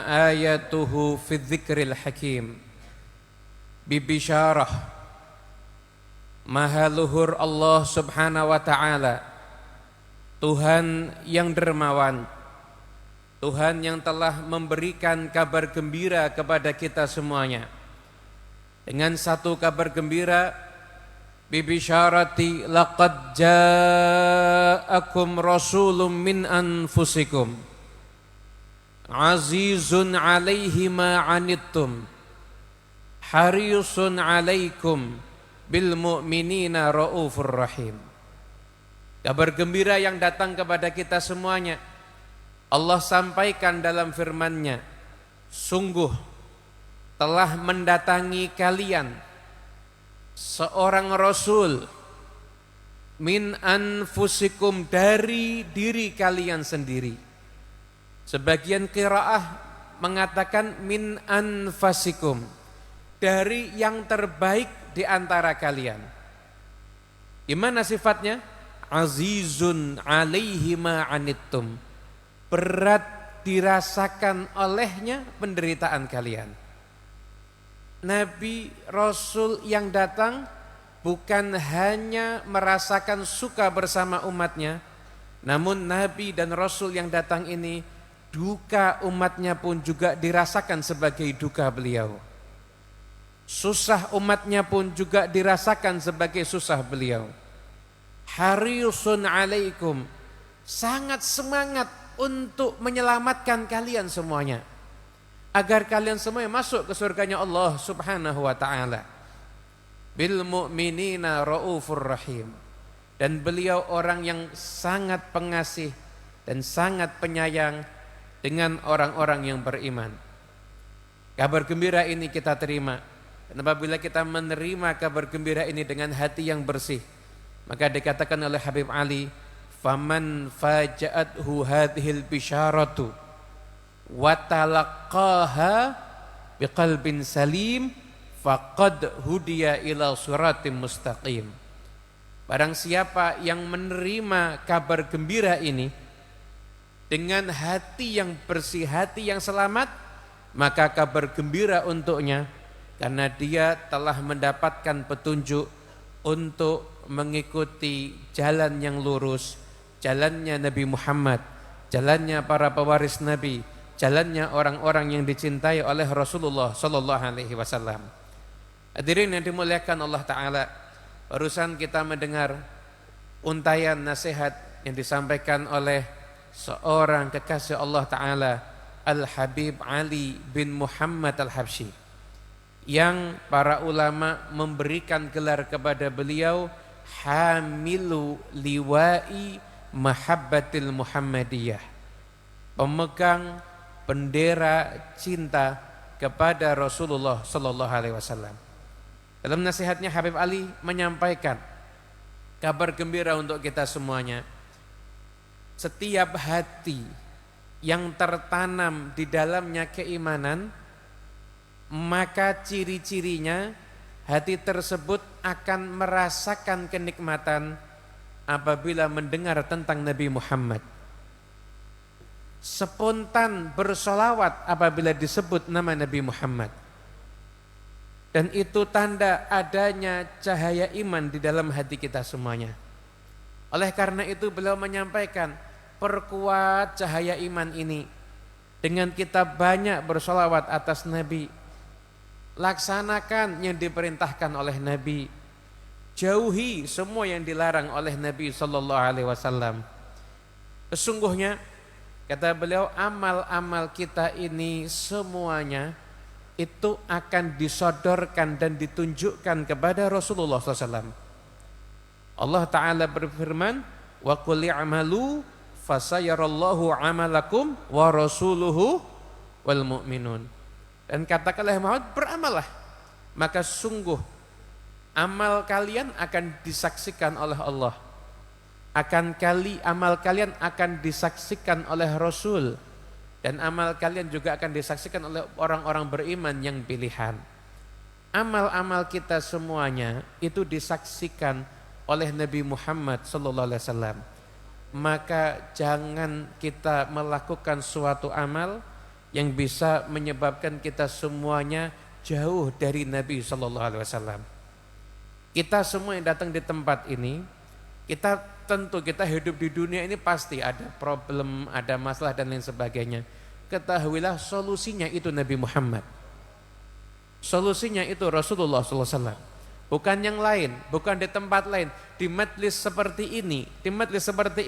ayatuhu fi dzikril hakim. Bibisyarah Maha luhur Allah subhanahu wa ta'ala, Tuhan yang dermawan, Tuhan yang telah memberikan kabar gembira kepada kita semuanya. Dengan satu kabar gembira, bibisyarati laqad ja'akum rasulun min anfusikum azizun alaihi ma anittum harisun alaikum bil mu'minina raufur rahim. Kabar gembira yang datang kepada kita semuanya, Allah sampaikan dalam firman-Nya, sungguh telah mendatangi kalian seorang rasul min anfusikum, dari diri kalian sendiri. Sebagian qiraah mengatakan min anfasikum, dari yang terbaik di antara kalian. Gimana sifatnya? Azizun alaihi ma anittum, berat dirasakan olehnya penderitaan kalian. Nabi Rasul yang datang bukan hanya merasakan suka bersama umatnya, namun Nabi dan Rasul yang datang ini, duka umatnya pun juga dirasakan sebagai duka beliau. Susah umatnya pun juga dirasakan sebagai susah beliau. Hariusun alaikum, sangat semangat untuk menyelamatkan kalian semuanya, agar kalian semuanya masuk ke surganya Allah subhanahu wa ta'ala. Bil mu'minina raufur rahim, dan beliau orang yang sangat pengasih dan sangat penyayang dengan orang-orang yang beriman. Kabar gembira ini kita terima, dan apabila kita menerima kabar gembira ini dengan hati yang bersih, maka dikatakan oleh Habib Ali, faman faja'athu hadhil bisyaratu wa talaqqaha biqalbin salim faqad hudiya ila siratim mustaqim. Barang siapa yang menerima kabar gembira ini dengan hati yang bersih, hati yang selamat, maka kabar gembira untuknya, karena dia telah mendapatkan petunjuk untuk mengikuti jalan yang lurus, jalannya Nabi Muhammad, jalannya para pewaris Nabi, jalannya orang-orang yang dicintai oleh Rasulullah sallallahu alaihi wasallam. Hadirin yang dimuliakan Allah Ta'ala, barusan kita mendengar untayan nasihat yang disampaikan oleh seorang kekasih Allah Ta'ala, Al-Habib Ali bin Muhammad Al-Habsyi, yang para ulama memberikan gelar kepada beliau hamilu liwa'i mahabbatil Muhammadiyah, pemegang bendera cinta kepada Rasulullah sallallahu alaihi wasallam. Dalam nasihatnya Habib Ali menyampaikan kabar gembira untuk kita semuanya. Setiap hati yang tertanam di dalamnya keimanan, maka ciri-cirinya hati tersebut akan merasakan kenikmatan apabila mendengar tentang Nabi Muhammad. Spontan bersolawat apabila disebut nama Nabi Muhammad. Dan itu tanda adanya cahaya iman di dalam hati kita semuanya. Oleh karena itu beliau menyampaikan, perkuat cahaya iman ini dengan kita banyak bersolawat atas Nabi. Laksanakan yang diperintahkan oleh Nabi, jauhi semua yang dilarang oleh Nabi sallallahu alaihi wasallam. Sesungguhnya kata beliau, amal-amal kita ini semuanya itu akan disodorkan dan ditunjukkan kepada Rasulullah SAW. Allah Ta'ala berfirman, wa qul i'malu fasayarallahu amalakum wa rasuluhu wal mu'minun. Dan katakanlah Muhammad, beramallah, maka sungguh amal kalian akan disaksikan oleh Allah. Amal kalian akan disaksikan oleh Rasul, dan amal kalian juga akan disaksikan oleh orang-orang beriman yang pilihan. Amal-amal kita semuanya itu disaksikan oleh Nabi Muhammad sallallahu alaihi wasallam. Maka jangan kita melakukan suatu amal yang bisa menyebabkan kita semuanya jauh dari Nabi Shallallahu Alaihi Wasallam. Kita semua yang datang di tempat ini, kita hidup di dunia ini pasti ada problem, ada masalah dan lain sebagainya. Ketahuilah solusinya itu Nabi Muhammad. Solusinya itu Rasulullah Sallallahu Alaihi Wasallam. Bukan yang lain, bukan di tempat lain. Di majlis seperti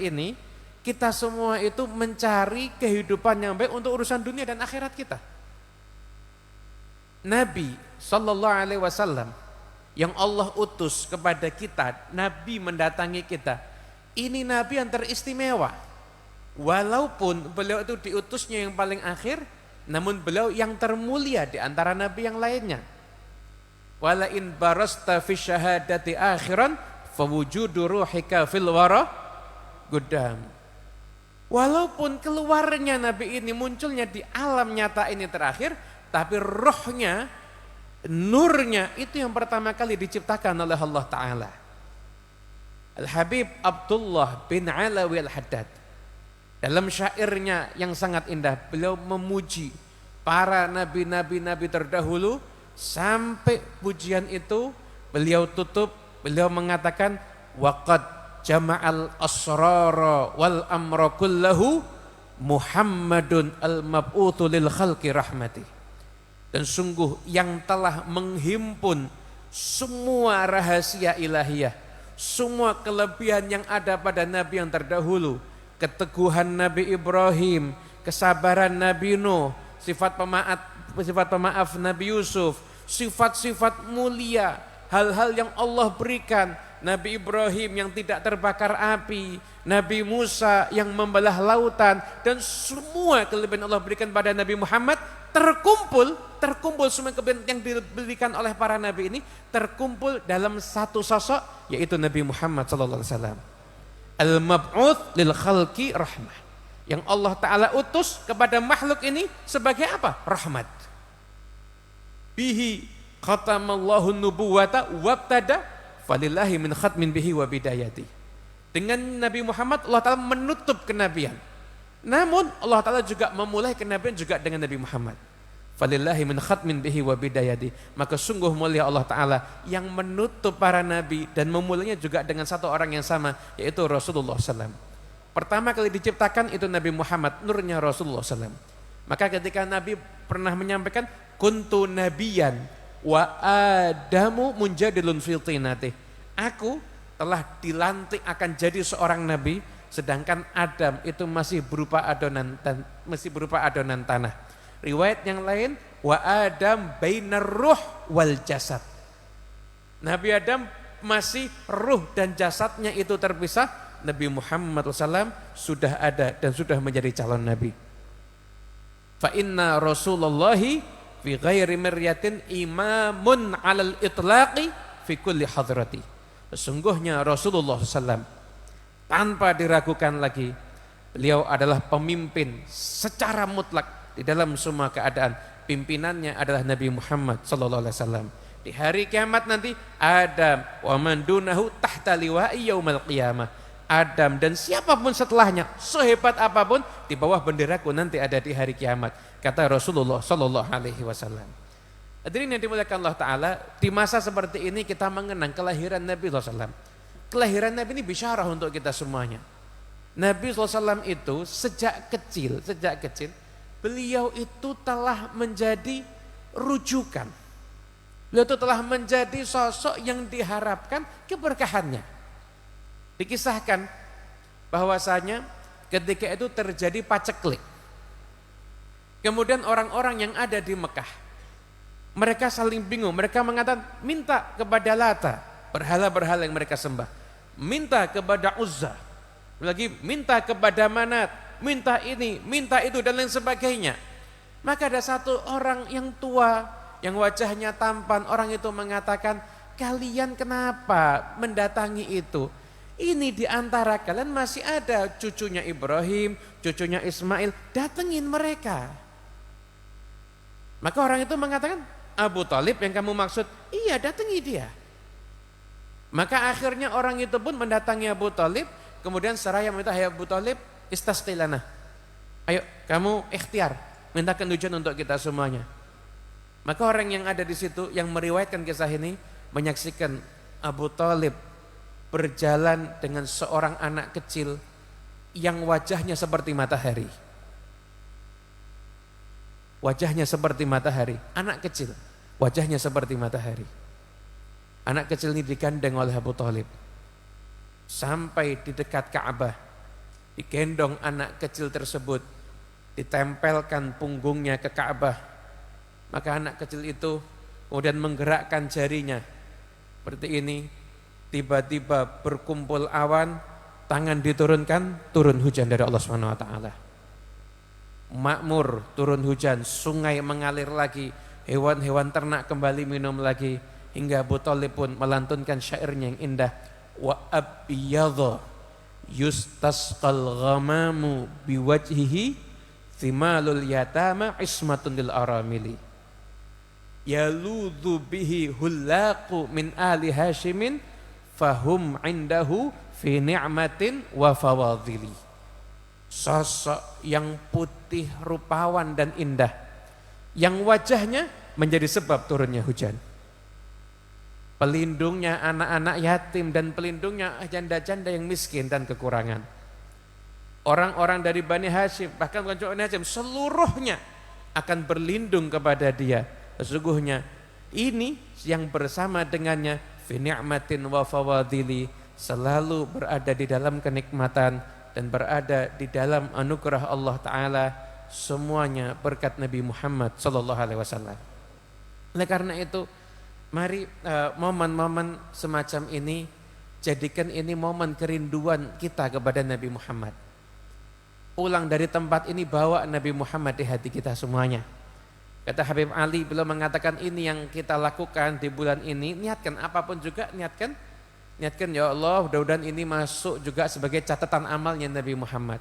ini, kita semua itu mencari kehidupan yang baik untuk urusan dunia dan akhirat kita. Nabi Sallallahu Alaihi Wasallam yang Allah utus kepada kita, Nabi mendatangi kita. Ini Nabi yang teristimewa. Walaupun beliau itu diutusnya yang paling akhir, namun beliau yang termulia di antara Nabi yang lainnya. Wala in barasta fi syahadati akhiran fawujudu ruhika fil wara gudam. Walaupun keluarnya Nabi ini munculnya di alam nyata ini terakhir, tapi rohnya, nurnya itu yang pertama kali diciptakan oleh Allah Ta'ala. Al-Habib Abdullah bin Alawi Al-Haddad dalam syairnya yang sangat indah, beliau memuji para nabi-nabi terdahulu. Sampai pujian itu beliau tutup, beliau mengatakan waqad jama'al asrara wal amra kullahu Muhammadun al-mab'utsu lil khalqi rahmati. Dan sungguh yang telah menghimpun semua rahasia ilahiyah, semua kelebihan yang ada pada nabi yang terdahulu, keteguhan Nabi Ibrahim, kesabaran Nabi Nuh, sifat pemaaf Nabi Yusuf, sifat-sifat mulia, hal-hal yang Allah berikan. Nabi Ibrahim yang tidak terbakar api, Nabi Musa yang membelah lautan, dan semua kelebihan Allah berikan pada Nabi Muhammad terkumpul semua kelebihan yang diberikan oleh para nabi ini terkumpul dalam satu sosok, yaitu Nabi Muhammad SAW. Al-mab'uts lil khalqi rahmah, yang Allah Ta'ala utus kepada makhluk ini sebagai apa? Rahmat. Bihi khatamallahu nubuwata wabtada falillahi min khatmin bihi wa bidayati. Dengan Nabi Muhammad Allah Ta'ala menutup kenabian. Namun Allah Ta'ala juga memulai kenabian juga dengan Nabi Muhammad. Falillahi min khatmin bihi wa bidayati. Maka sungguh mulia Allah Ta'ala yang menutup para nabi dan memulainya juga dengan satu orang yang sama, yaitu Rasulullah SAW. Pertama kali diciptakan itu Nabi Muhammad, nurnya Rasulullah SAW. Maka ketika Nabi pernah menyampaikan kuntu nabiyan wa adamu munjadilun fil tinati. Aku telah dilantik akan jadi seorang nabi, sedangkan Adam itu masih berupa adonan tanah. Riwayat yang lain wa Adam bainar ruh wal jasad. Nabi Adam masih ruh dan jasadnya itu terpisah. Nabi Muhammad SAW sudah ada dan sudah menjadi calon nabi. Fa inna Rasulullahi fi ghairi miryatin imamun alal itlaqi fi kulli hadrati. Sesungguhnya Rasulullah SAW tanpa diragukan lagi, beliau adalah pemimpin secara mutlak di dalam semua keadaan. Pimpinannya adalah Nabi Muhammad SAW. Di hari kiamat nanti Adam wa man dunahu tahta liwa'i yaumal qiyamah. Adam dan siapapun setelahnya, sehebat apapun, di bawah benderaku nanti ada di hari kiamat, kata Rasulullah Sallallahu Alaihi Wasallam. Hadirin yang dimuliakan Allah Ta'ala, di masa seperti ini kita mengenang kelahiran Nabi SAW. Kelahiran Nabi ini bisyarah untuk kita semuanya. Nabi SAW itu sejak kecil, beliau itu telah menjadi rujukan. Beliau itu telah menjadi sosok yang diharapkan keberkahannya. Dikisahkan bahwasanya ketika itu terjadi paceklik. Kemudian orang-orang yang ada di Mekah, mereka saling bingung. Mereka mengatakan minta kepada Lata, berhala-berhala yang mereka sembah. Minta kepada Uzza, lagi minta kepada Manat, minta ini, minta itu dan lain sebagainya. Maka ada satu orang yang tua, yang wajahnya tampan. Orang itu mengatakan, kalian kenapa mendatangi itu? Ini di antara kalian masih ada cucunya Ibrahim, cucunya Ismail, datengin mereka. Maka orang itu mengatakan, Abu Thalib yang kamu maksud? Iya, datangi dia. Maka akhirnya orang itu pun mendatangi Abu Thalib, kemudian seraya meminta, hai Abu Thalib, istasqilana. Ayo kamu ikhtiar, mintakan hujan untuk kita semuanya. Maka orang yang ada di situ yang meriwayatkan kisah ini menyaksikan Abu Thalib berjalan dengan seorang anak kecil yang wajahnya seperti matahari. Wajahnya seperti matahari, anak kecil, wajahnya seperti matahari. Anak kecil ini digandeng oleh Abu Thalib sampai di dekat Ka'bah, digendong anak kecil tersebut, ditempelkan punggungnya ke Ka'bah. Maka anak kecil itu kemudian menggerakkan jarinya seperti ini, tiba-tiba berkumpul awan, tangan diturunkan, turun hujan dari Allah Subhanahu wa taala. Makmur, turun hujan, sungai mengalir lagi, hewan-hewan ternak kembali minum lagi, hingga Abu Thalib pun melantunkan syairnya yang indah, wa abyadha yustasqal ghamamu biwajhihi thimalul yatama ismatun lil aramili yaludhu bihi hullaqu min ali hashimin fahum indahu fi ni'matin wa fawadhili. Sosok yang putih, rupawan dan indah, yang wajahnya menjadi sebab turunnya hujan. Pelindungnya anak-anak yatim dan pelindungnya janda-janda yang miskin dan kekurangan. Orang-orang dari Bani Hashim, bahkan bukan cuma Bani Hashim, seluruhnya akan berlindung kepada dia. Sesungguhnya ini yang bersama dengannya fi ni'matin wa fawadhili, selalu berada di dalam kenikmatan dan berada di dalam anugerah Allah Ta'ala, semuanya berkat Nabi Muhammad Sallallahu Alaihi Wasallam. Oleh karena itu, mari momen-momen semacam ini, jadikan ini momen kerinduan kita kepada Nabi Muhammad. Pulang dari tempat ini, bawa Nabi Muhammad di hati kita semuanya. Kata Habib Ali, beliau mengatakan ini yang kita lakukan di bulan ini, niatkan apapun juga, niatkan ya Allah, mudah-mudahan ini masuk juga sebagai catatan amalnya Nabi Muhammad.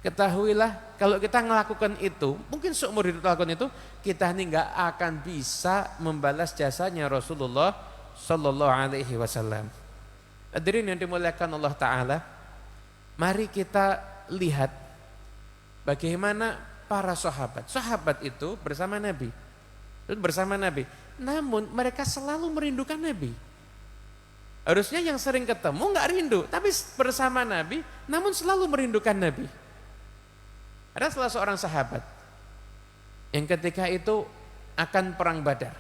Ketahuilah kalau kita melakukan itu, mungkin seumur hidup lakukan itu, kita ini nggak akan bisa membalas jasanya Rasulullah Sallallahu Alaihi Wasallam. Hadirin yang dimuliakan Allah Ta'ala, mari kita lihat bagaimana para sahabat itu bersama Nabi, namun mereka selalu merindukan Nabi. Harusnya yang sering ketemu nggak rindu, tapi bersama Nabi, namun selalu merindukan Nabi. Ada salah seorang sahabat yang ketika itu akan perang Badar.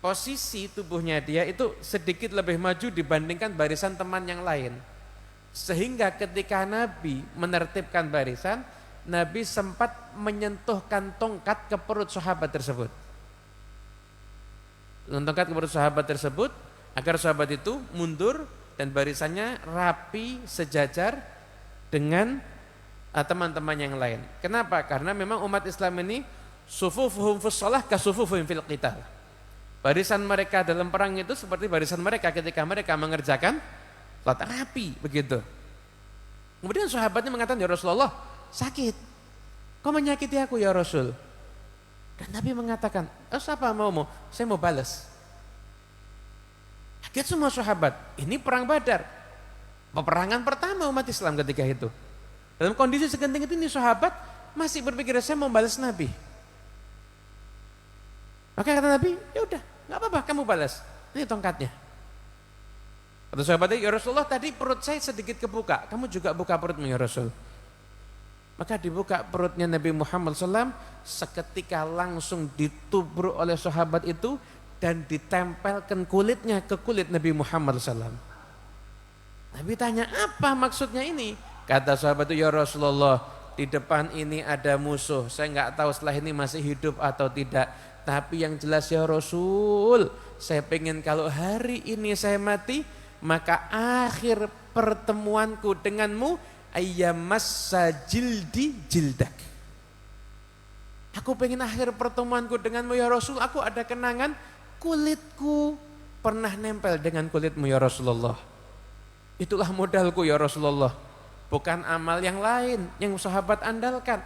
Posisi tubuhnya dia itu sedikit lebih maju dibandingkan barisan teman yang lain. Sehingga ketika Nabi menertibkan barisan, Nabi sempat menyentuhkan tongkat ke perut sahabat tersebut. Tongkat ke perut sahabat tersebut agar sahabat itu mundur dan barisannya rapi sejajar dengan teman-teman yang lain. Kenapa? Karena memang umat Islam ini sufufuhum fis shalah ka sufufuhum fil qital. Barisan mereka dalam perang itu seperti barisan mereka ketika mereka mengerjakan salat, rapi begitu. Kemudian sahabatnya mengatakan, ya Rasulullah, sakit. Kau menyakiti aku ya Rasul? Dan Nabi mengatakan, apa maumu? Saya mau balas. Kaget semua sahabat, ini perang Badar. Peperangan pertama umat Islam ketika itu. Dalam kondisi segenting itu, ini sahabat masih berpikir, saya mau balas Nabi. Maka kata Nabi, ya udah, nggak apa-apa, kamu balas. Ini tongkatnya. Kata sahabatnya, ya Rasulullah, tadi perut saya sedikit kebuka, kamu juga buka perutmu ya Rasul. Maka dibuka perutnya Nabi Muhammad SAW, seketika langsung ditubruk oleh sahabat itu dan ditempelkan kulitnya ke kulit Nabi Muhammad SAW. Nabi tanya, apa maksudnya ini? Kata sahabat itu, ya Rasulullah, di depan ini ada musuh, saya nggak tahu setelah ini masih hidup atau tidak. Tapi yang jelas ya Rasul, saya pengen kalau hari ini saya mati, maka akhir pertemuanku denganmu ayyamassa jildi jildak. Aku pengen akhir pertemuanku denganmu ya Rasul, aku ada kenangan kulitku pernah nempel dengan kulitmu ya Rasulullah. Itulah modalku ya Rasulullah. Bukan amal yang lain yang sahabat andalkan.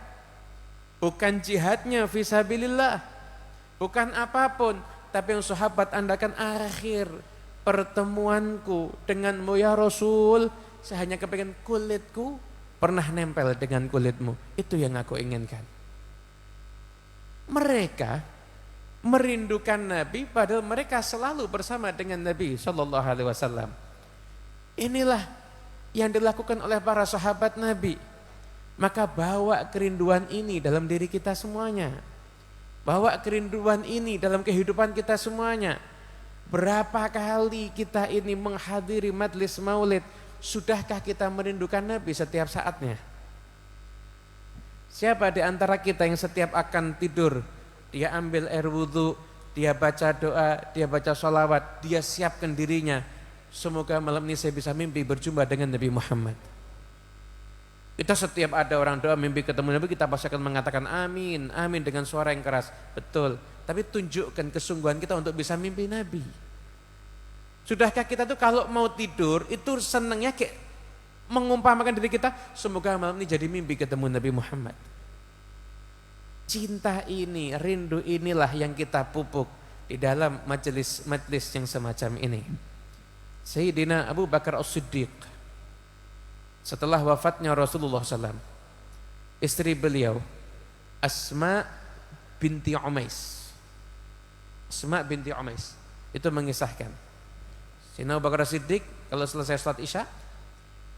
Bukan jihadnya fisabilillah. Bukan apapun, tapi yang sahabat andalkan akhir pertemuanku denganmu ya Rasul. Saya hanya kepengen kulitku pernah nempel dengan kulitmu. Itu yang aku inginkan. Mereka merindukan Nabi padahal mereka selalu bersama dengan Nabi sallallahu alaihi wasallam. Inilah yang dilakukan oleh para sahabat Nabi. Maka bawa kerinduan ini dalam diri kita semuanya. Bawa kerinduan ini dalam kehidupan kita semuanya. Berapa kali kita ini menghadiri majlis maulid, sudahkah kita merindukan Nabi setiap saatnya? Siapa di antara kita yang setiap akan tidur, dia ambil air wudhu, dia baca doa, dia baca sholawat, dia siapkan dirinya. Semoga malam ini saya bisa mimpi berjumpa dengan Nabi Muhammad. Kita setiap ada orang doa mimpi ketemu Nabi, kita pasti akan mengatakan amin, amin dengan suara yang keras. Betul, tapi tunjukkan kesungguhan kita untuk bisa mimpi Nabi. Sudahkah kita tuh kalau mau tidur itu senangnya kayak mengumpamakan diri kita, semoga malam ini jadi mimpi ketemu Nabi Muhammad. Cinta ini, rindu inilah yang kita pupuk di dalam majelis-majelis yang semacam ini. Sayyidina Abu Bakar As-Siddiq, setelah wafatnya Rasulullah SAW, istri beliau Asma binti Umais, Asma binti Umais itu mengisahkan, Sayyidina Abu Bakar As-Siddiq kalau selesai salat Isya,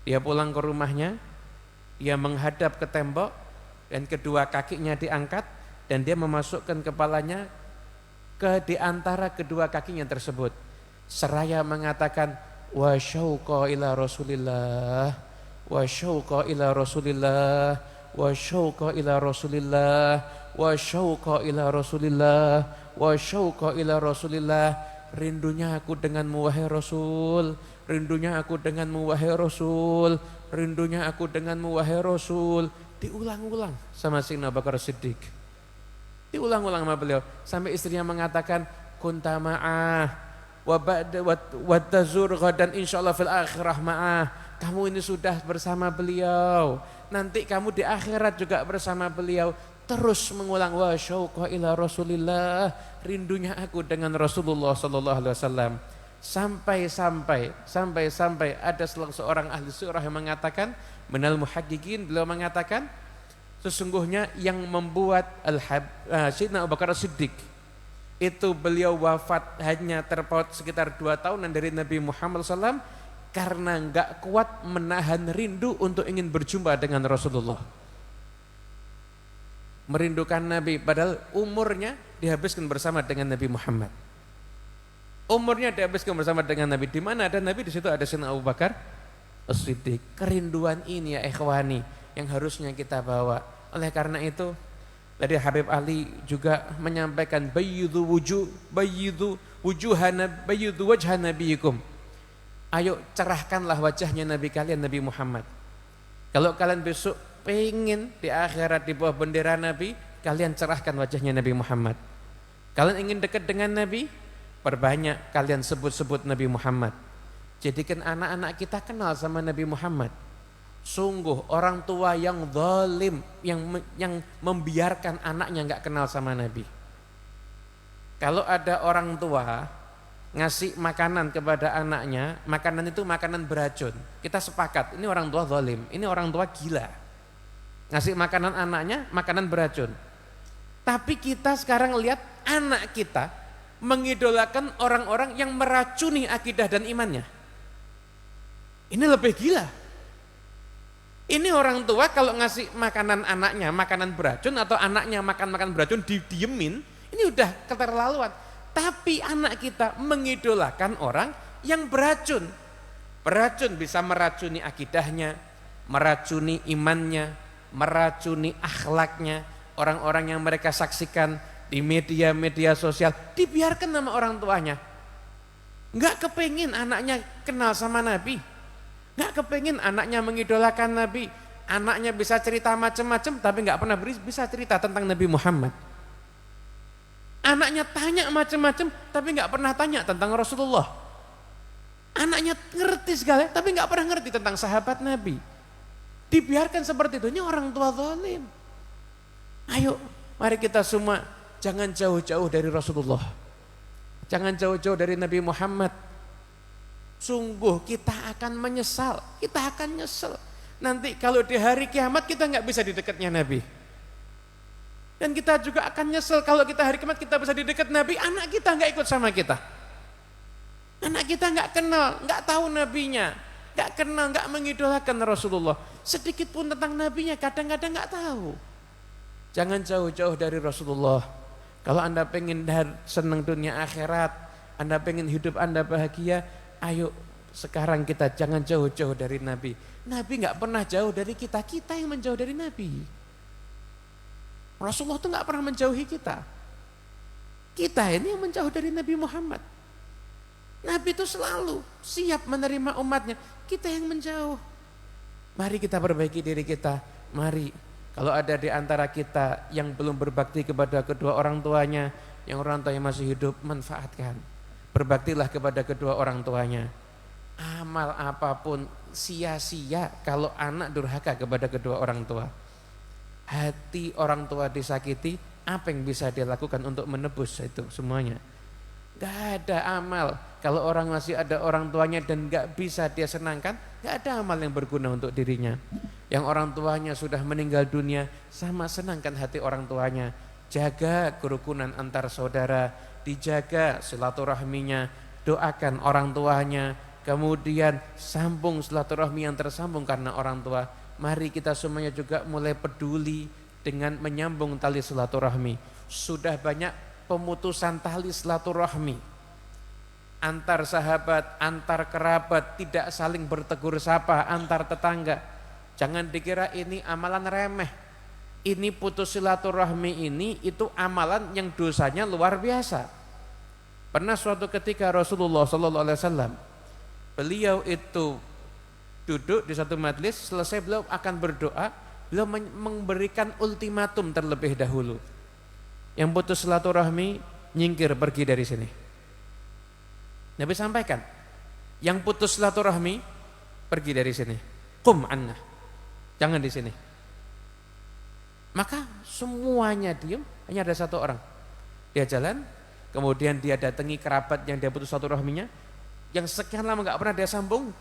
dia pulang ke rumahnya, dia menghadap ke tembok dan kedua kakinya diangkat dan dia memasukkan kepalanya ke di antara kedua kakinya tersebut seraya mengatakan wa syauqa ila Rasulillah, wa syauqa ila Rasulillah, wa syauqa ila Rasulillah, wa syauqa ila Rasulillah, wa syauqa ila Rasulillah. Rindunya aku denganmu wahai Rasul, rindunya aku denganmu wahai Rasul, rindunya aku denganmu wahai Rasul. Diulang-ulang sama Sayyidina Abu Bakar Siddiq. Diulang-ulang sama beliau sampai istrinya mengatakan kunta ma'ah wa tazur ghadan insyaallah fil akhirah ma'ah. Kamu ini sudah bersama beliau, nanti kamu di akhirat juga bersama beliau. Terus mengulang wa syauqa ila Rasulillah, rindunya aku dengan Rasulullah sallallahu alaihi wasallam. Sampai ada seorang ahli sirah yang mengatakan, minal muhaqqiqin, beliau mengatakan sesungguhnya yang membuat Sayyidina Abu Bakar Siddiq itu beliau wafat hanya terpaut sekitar 2 tahunan dari Nabi Muhammad SAW karena enggak kuat menahan rindu untuk ingin berjumpa dengan Rasulullah. Merindukan Nabi padahal umurnya dihabiskan bersama dengan Nabi Muhammad. Umurnya dihabiskan bersama dengan Nabi. Di mana ada Nabi, di situ ada Sayyidina Abu Bakar As-Siddiq. Kerinduan ini ya ikhwani yang harusnya kita bawa. Oleh karena itu tadi Habib Ali juga menyampaikan bayyidu wajha nabiyikum. Ayo cerahkanlah wajahnya Nabi kalian, Nabi Muhammad. Kalau kalian besok pengen di akhirat di bawah bendera Nabi, kalian cerahkan wajahnya Nabi Muhammad. Kalian ingin dekat dengan Nabi, perbanyak kalian sebut-sebut Nabi Muhammad. Jadikan anak-anak kita kenal sama Nabi Muhammad. Sungguh orang tua yang zalim, yang membiarkan anaknya enggak kenal sama Nabi. Kalau ada orang tua ngasih makanan kepada anaknya, makanan itu makanan beracun, kita sepakat ini orang tua zalim, ini orang tua gila. Ngasih makanan anaknya makanan beracun. Tapi kita sekarang lihat anak kita mengidolakan orang-orang yang meracuni akidah dan imannya. Ini lebih gila. Ini orang tua kalau ngasih makanan anaknya makanan beracun atau anaknya makan beracun didiemin, ini udah keterlaluan. Tapi anak kita mengidolakan orang yang beracun. Beracun bisa meracuni akidahnya, meracuni imannya, meracuni akhlaknya. Orang-orang yang mereka saksikan di media-media sosial dibiarkan sama orang tuanya. Enggak kepengin anaknya kenal sama Nabi. Enggak kepengin anaknya mengidolakan Nabi. Anaknya bisa cerita macam-macam tapi enggak pernah bisa cerita tentang Nabi Muhammad. Anaknya tanya macam-macam tapi enggak pernah tanya tentang Rasulullah. Anaknya ngerti segala tapi enggak pernah ngerti tentang sahabat Nabi. Dibiarkan seperti itu, ini orang tua zalim. Ayo, mari kita semua jangan jauh-jauh dari Rasulullah. Jangan jauh-jauh dari Nabi Muhammad. Sungguh kita akan menyesal, kita akan nyesel. Nanti kalau di hari kiamat kita nggak bisa di dekatnya Nabi. Dan kita juga akan nyesel kalau kita hari kiamat kita bisa di dekat Nabi, anak kita nggak ikut sama kita. Anak kita nggak kenal, nggak tahu Nabinya, nggak kenal, nggak mengidolakan Rasulullah. Sedikit pun tentang Nabinya kadang-kadang nggak tahu. Jangan jauh-jauh dari Rasulullah. Kalau Anda pengen senang dunia akhirat, Anda pengen hidup Anda bahagia, ayo sekarang kita jangan jauh-jauh dari Nabi. Nabi nggak pernah jauh dari kita, kita yang menjauh dari Nabi. Rasulullah itu nggak pernah menjauhi kita. Kita ini yang menjauh dari Nabi Muhammad. Nabi itu selalu siap menerima umatnya. Kita yang menjauh. Mari kita perbaiki diri kita. Mari kalau ada di antara kita yang belum berbakti kepada kedua orang tuanya, yang orang tuanya masih hidup, manfaatkan. Berbaktilah kepada kedua orang tuanya. Amal apapun sia-sia kalau anak durhaka kepada kedua orang tua. Hati orang tua disakiti, apa yang bisa dia lakukan untuk menebus itu semuanya? Gak ada amal. Kalau orang masih ada orang tuanya dan gak bisa dia senangkan, gak ada amal yang berguna untuk dirinya. Yang orang tuanya sudah meninggal dunia, sama senangkan hati orang tuanya. Jaga kerukunan antar saudara, dijaga silaturahminya, doakan orang tuanya, kemudian sambung silaturahmi yang tersambung karena orang tua. Mari kita semuanya juga mulai peduli dengan menyambung tali silaturahmi. Sudah banyak pemutusan tali silaturahmi antar sahabat, antar kerabat, tidak saling bertegur sapa, antar tetangga. Jangan dikira ini amalan remeh. Ini putus silaturahmi ini itu amalan yang dosanya luar biasa. Pernah suatu ketika Rasulullah SAW, beliau itu duduk di satu majelis, selesai beliau akan berdoa, beliau memberikan ultimatum terlebih dahulu. Yang putus silaturahmi nyingkir pergi dari sini. Nabi sampaikan, yang putus silaturahmi pergi dari sini. Qum anna. Jangan di sini. Maka semuanya diam, hanya ada satu orang. Dia jalan, kemudian dia datangi kerabat yang dia putus silaturahminya. Yang sekian lama nggak pernah dia sambung,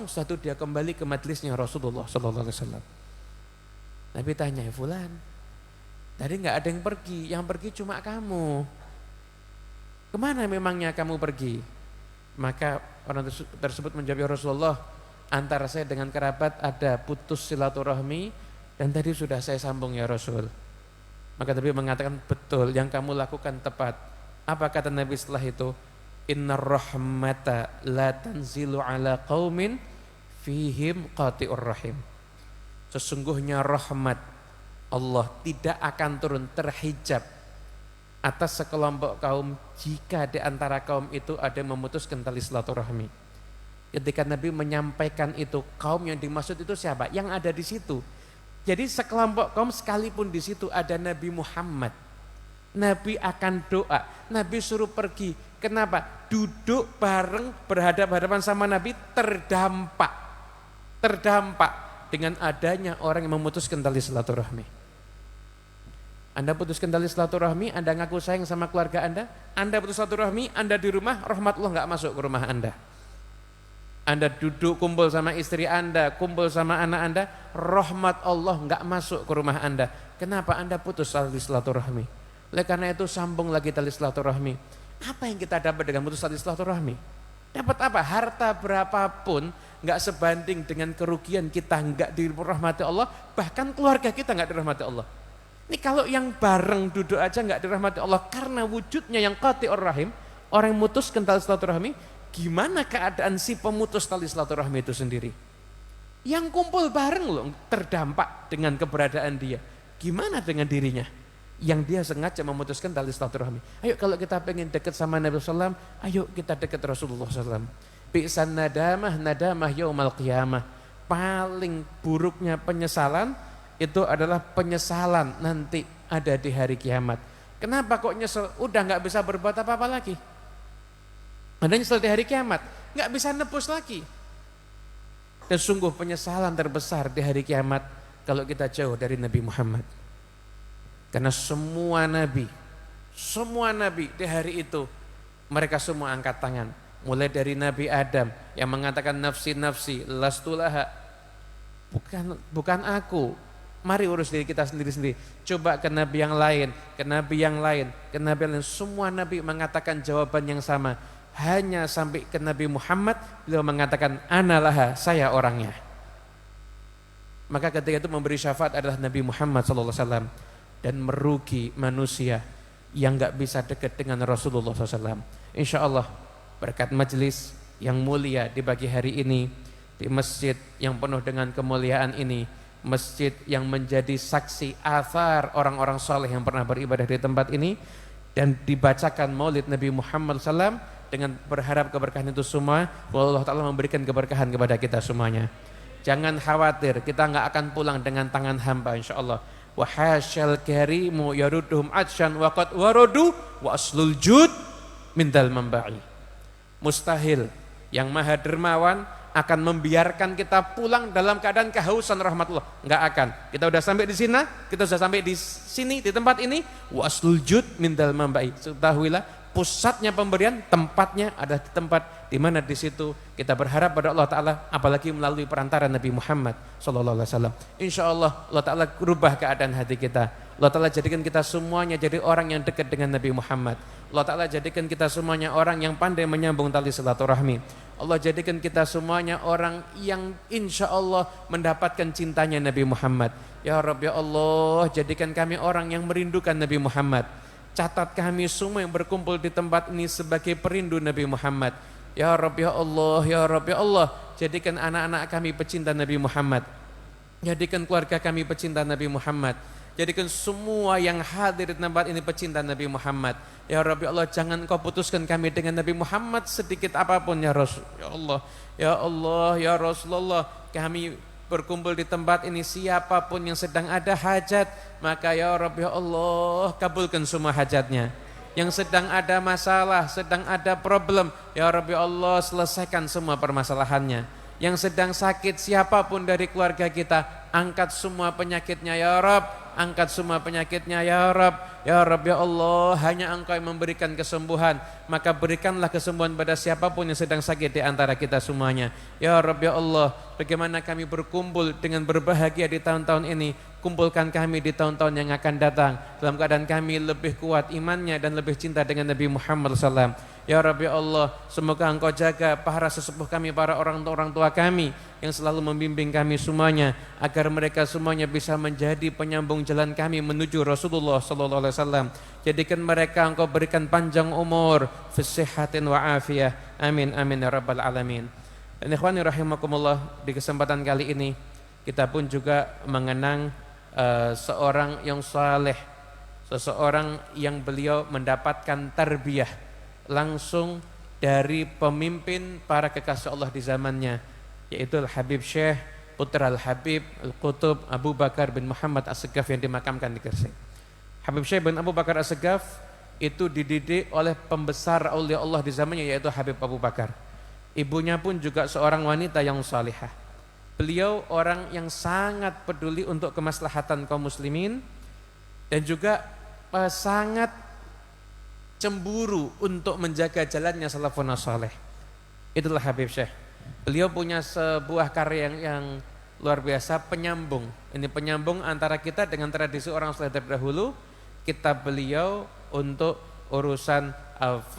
setelah itu dia kembali ke majelisnya Rasulullah SAW. Nabi tanya, fulan, tadi nggak ada yang pergi cuma kamu. Kemana memangnya kamu pergi? Maka orang tersebut menjawab, ya Rasulullah, antara saya dengan kerabat ada putus silaturahmi dan tadi sudah saya sambung ya Rasul. Maka Nabi mengatakan, betul, yang kamu lakukan tepat. Apa kata Nabi setelah itu? Innar rahmata la tanzilu ala qaumin fihim qati'ur rahim. Sesungguhnya rahmat Allah tidak akan turun terhijab atas sekelompok kaum jika di antara kaum itu ada yang memutuskan tali silaturahmi. Ketika Nabi menyampaikan itu, kaum yang dimaksud itu siapa? Yang ada di situ. Jadi sekelompok kaum sekalipun di situ ada Nabi Muhammad, Nabi akan doa, Nabi suruh pergi. Kenapa? Duduk bareng berhadapan-hadapan sama Nabi terdampak dengan adanya orang yang memutuskan tali silaturahmi. Anda putuskan tali silaturahmi, Anda ngaku sayang sama keluarga Anda putus silaturahmi, Anda di rumah, rahmat Allah nggak masuk ke rumah Anda. Anda duduk kumpul sama istri Anda, kumpul sama anak Anda, rahmat Allah nggak masuk ke rumah Anda. Kenapa? Anda putus tali silaturahmi. Oleh karena itu sambung lagi tali silaturahmi. Apa yang kita dapat dengan putus tali silaturahmi? Dapat apa? Harta berapapun nggak sebanding dengan kerugian kita nggak dirahmati Allah, bahkan keluarga kita nggak dirahmati Allah. Ini kalau yang bareng duduk aja nggak dirahmati Allah karena wujudnya yang qati'ur rahim, orang yang mutuskan tali silaturahmi, gimana keadaan si pemutus tali silaturahmi itu sendiri? Yang kumpul bareng loh terdampak dengan keberadaan dia. Gimana dengan dirinya? Yang dia sengaja memutuskan tali silaturahmi. Ayo kalau kita pengen dekat sama Nabi SAW, ayo kita dekat Rasulullah SAW. Bi'san nadamah yaumal qiyamah. Paling buruknya penyesalan itu adalah penyesalan nanti ada di hari kiamat. Kenapa kok nyesel? Udah nggak bisa berbuat apa-apa lagi. Anda nyesel di hari kiamat, nggak bisa nebus lagi. Dan sungguh penyesalan terbesar di hari kiamat kalau kita jauh dari Nabi Muhammad. Karena semua nabi di hari itu mereka semua angkat tangan. Mulai dari Nabi Adam yang mengatakan nafsi nafsi lastulaha. bukan aku. Mari urus diri kita sendiri-sendiri. Coba ke nabi yang lain, ke nabi yang lain, ke nabi yang lain. Semua nabi mengatakan jawaban yang sama. Hanya sampai ke Nabi Muhammad, beliau mengatakan analah, saya orangnya. Maka ketika itu memberi syafaat adalah Nabi Muhammad SAW. Dan merugi manusia yang gak bisa dekat dengan Rasulullah SAW. Insya Allah berkat majelis yang mulia di pagi hari ini, di masjid yang penuh dengan kemuliaan ini, masjid yang menjadi saksi athar orang-orang soleh yang pernah beribadah di tempat ini, dan dibacakan maulid Nabi Muhammad SAW, dengan berharap keberkahan itu semua, Allah Ta'ala memberikan keberkahan kepada kita semuanya. Jangan khawatir, kita nggak akan pulang dengan tangan hampa insyaAllah. Wa hasyal karimu yaruduhum adsyan wa qad warodu wa aslul jud mindal mamba'i. Mustahil yang maha dermawan akan membiarkan kita pulang dalam keadaan kehausan rahmatullah. Enggak akan. Kita udah sampai di sini, kita sudah sampai di sini, di tempat ini. Wa aslul jud mindal mamba'i. Ketahuilah pusatnya pemberian, tempatnya ada di tempat di mana di situ kita berharap pada Allah Ta'ala, apalagi melalui perantara Nabi Muhammad SAW. Insya Allah Allah Ta'ala rubah keadaan hati kita. Allah Ta'ala jadikan kita semuanya jadi orang yang dekat dengan Nabi Muhammad. Allah Ta'ala jadikan kita semuanya orang yang pandai menyambung tali silaturahmi. Allah jadikan kita semuanya orang yang insya Allah mendapatkan cintanya Nabi Muhammad. Ya Rabb ya Allah, jadikan kami orang yang merindukan Nabi Muhammad. Catat kami semua yang berkumpul di tempat ini sebagai perindu Nabi Muhammad. Ya Rabb ya Allah, ya Rabb ya Allah, jadikan anak-anak kami pecinta Nabi Muhammad. Jadikan keluarga kami pecinta Nabi Muhammad. Jadikan semua yang hadir di tempat ini pecinta Nabi Muhammad. Ya Rabb ya Allah, jangan Kau putuskan kami dengan Nabi Muhammad sedikit apapun ya Rasul. Ya Allah, ya Allah, ya Rasulullah, kami berkumpul di tempat ini, siapapun yang sedang ada hajat, maka ya Rabb ya Allah, kabulkan semua hajatnya. Yang sedang ada masalah, sedang ada problem, ya Rabb ya Allah, selesaikan semua permasalahannya. Yang sedang sakit, siapapun dari keluarga kita, angkat semua penyakitnya ya Rabb. Angkat semua penyakitnya ya Rabb. Ya Rabb ya Allah, hanya Engkau yang memberikan kesembuhan, maka berikanlah kesembuhan pada siapapun yang sedang sakit di antara kita semuanya. Ya Rabb ya Allah, bagaimana kami berkumpul dengan berbahagia di tahun-tahun ini, kumpulkan kami di tahun-tahun yang akan datang dalam keadaan kami lebih kuat imannya dan lebih cinta dengan Nabi Muhammad SAW. Ya Rabb ya Allah, semoga Engkau jaga para sesepuh kami, para orang tua kami yang selalu membimbing kami semuanya, agar mereka semuanya bisa menjadi penyambung jalan kami menuju Rasulullah SAW. Jadikan mereka Engkau berikan panjang umur, fisihhatin wa afiyah. Amin amin ya rabbal alamin. Dan ikhwani rahimakumullah, di kesempatan kali ini kita pun juga mengenang seorang yang saleh, seseorang yang beliau mendapatkan tarbiyah langsung dari pemimpin para kekasih Allah di zamannya, yaitu Al-Habib Syekh Putra Al-Habib Al-Qutub Abu Bakar bin Muhammad As-Segaf yang dimakamkan di Gresik. Habib Syekh bin Abu Bakar As-Segaf itu dididik oleh pembesar aulia Allah di zamannya, yaitu Habib Abu Bakar. Ibunya pun juga seorang wanita yang salihah. Beliau orang yang sangat peduli untuk kemaslahatan kaum muslimin dan juga sangat cemburu untuk menjaga jalannya salafun saleh. Itulah Habib Syekh. Beliau punya sebuah karya yang luar biasa, penyambung. Ini penyambung antara kita dengan tradisi orang saleh terdahulu. Kitab beliau untuk urusan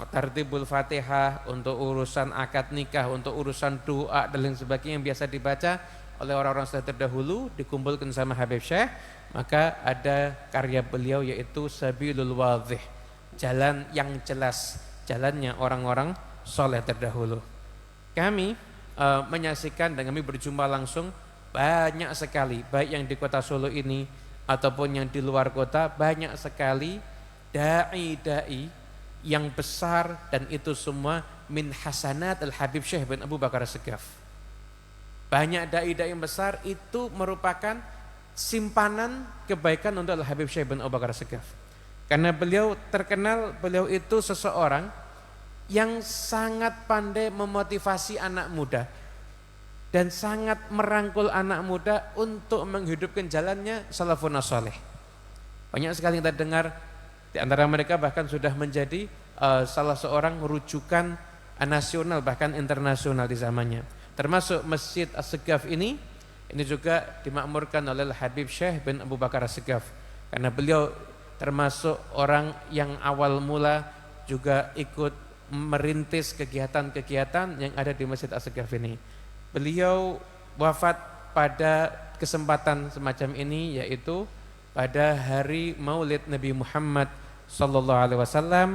tartibul Fatihah, untuk urusan akad nikah, untuk urusan doa dan lain sebagainya yang biasa dibaca oleh orang-orang saleh terdahulu dikumpulkan sama Habib Syekh. Maka ada karya beliau yaitu Sabilul Wadhih, jalan yang jelas, jalannya orang-orang soleh terdahulu. Kami menyaksikan dan kami berjumpa langsung banyak sekali, baik yang di kota Solo ini ataupun yang di luar kota, banyak sekali da'i-da'i yang besar, dan itu semua min hasanat Al-Habib Syekh bin Abu Bakar As-Segaf. Banyak da'i-da'i yang besar itu merupakan simpanan kebaikan untuk Al-Habib Syekh bin Abu Bakar As-Segaf. Karena beliau terkenal, beliau itu seseorang yang sangat pandai memotivasi anak muda dan sangat merangkul anak muda untuk menghidupkan jalannya salafun saleh. Banyak sekali kita dengar, di antara mereka bahkan sudah menjadi salah seorang rujukan nasional bahkan internasional di zamannya. Termasuk Masjid As-Segaf ini Ini juga dimakmurkan oleh Habib Syekh bin Abu Bakar As-Segaf, karena beliau termasuk orang yang awal mula juga ikut merintis kegiatan-kegiatan yang ada di Masjid As-Segaf ini. Beliau wafat pada kesempatan semacam ini, yaitu pada hari Maulid Nabi Muhammad sallallahu alaihi wasallam.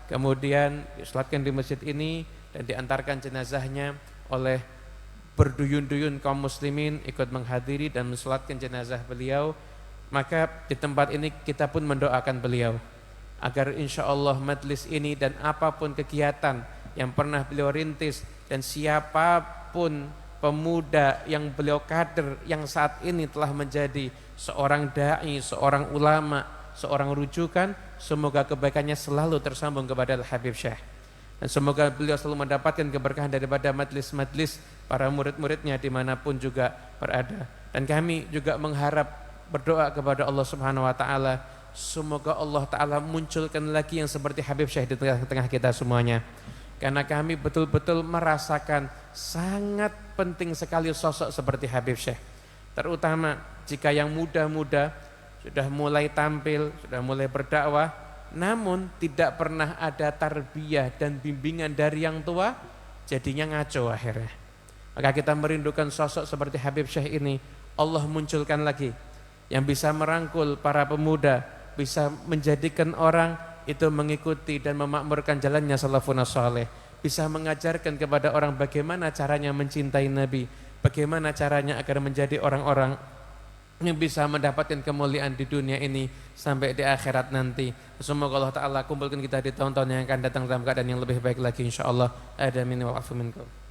Kemudian disolatkan di masjid ini dan diantarkan jenazahnya oleh berduyun-duyun kaum muslimin ikut menghadiri dan mensolatkan jenazah beliau. Maka di tempat ini kita pun mendoakan beliau agar insya Allah majlis ini dan apapun kegiatan yang pernah beliau rintis dan siapapun pemuda yang beliau kader yang saat ini telah menjadi seorang da'i, seorang ulama, seorang rujukan, semoga kebaikannya selalu tersambung kepada Habib Syekh, dan semoga beliau selalu mendapatkan keberkahan daripada majlis-majlis para murid-muridnya dimanapun juga berada. Dan kami juga mengharap, berdoa kepada Allah Subhanahu wa taala, semoga Allah taala munculkan lagi yang seperti Habib Syekh di tengah-tengah kita semuanya. Karena kami betul-betul merasakan sangat penting sekali sosok seperti Habib Syekh. Terutama jika yang muda-muda sudah mulai tampil, sudah mulai berdakwah, namun tidak pernah ada tarbiyah dan bimbingan dari yang tua, jadinya ngaco akhirnya. Maka kita merindukan sosok seperti Habib Syekh ini. Allah munculkan lagi yang bisa merangkul para pemuda, bisa menjadikan orang itu mengikuti dan memakmurkan jalannya salafun saleh, bisa mengajarkan kepada orang bagaimana caranya mencintai Nabi, bagaimana caranya agar menjadi orang-orang yang bisa mendapatkan kemuliaan di dunia ini sampai di akhirat nanti. Semoga Allah Ta'ala kumpulkan kita di tahun-tahun yang akan datang dalam keadaan yang lebih baik lagi, insyaAllah. Amin wa afu minkum.